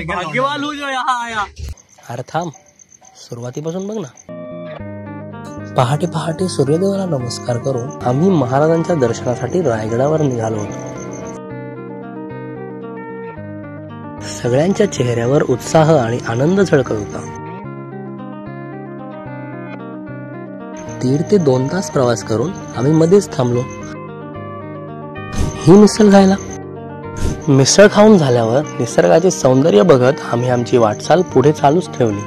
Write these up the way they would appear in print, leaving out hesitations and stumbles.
भाग्यवान हूँ जो यहाँ आया। अरे थांब, सुरुवातीपासून बघ ना। पहाटे पहाटे सूर्यदेवाला नमस्कार करून आम्ही महाराजांच्या दर्शनासाठी रायगडावर निघालो होतो। सगळ्यांच्या चेहऱ्यावर उत्साह आणि आनंद झळकत होता। 1.5 ते 2 तास प्रवास करून आम्ही मध्येच थांबलो ही मिसळ खायला। मिसळ खाऊन झाल्यावर निसर्गाचे सौंदर्य बघत आम्ही आमची वाटचाल पुढे चालूच ठेवली।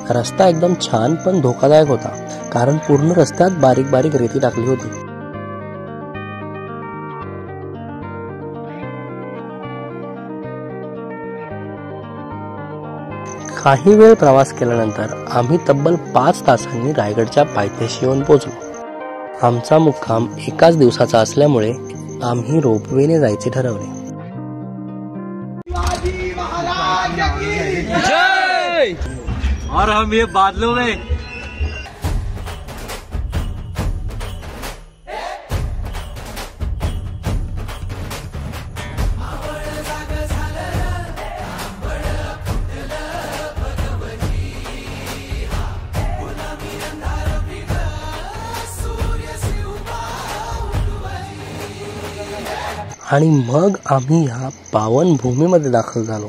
रस्ता एकदम छान पण धोकादायक होता, कारण पूर्ण रस्त्यात बारीक बारीक रेती टाकली होती। काही वेळ प्रवास केल्यानंतर आम्ही तब्बल 5 तासांनी रायगडच्या पायथ्याशी येऊन पोहोचलो। आमचा मुक्काम एकाच दिवसाचा असल्यामुळे आम्ही रोपवेने जायचे ठरवले। जय! और हम ये बादलों में आणि मग आम्ही ह्या पावन भूमीमध्ये दाखल झालो।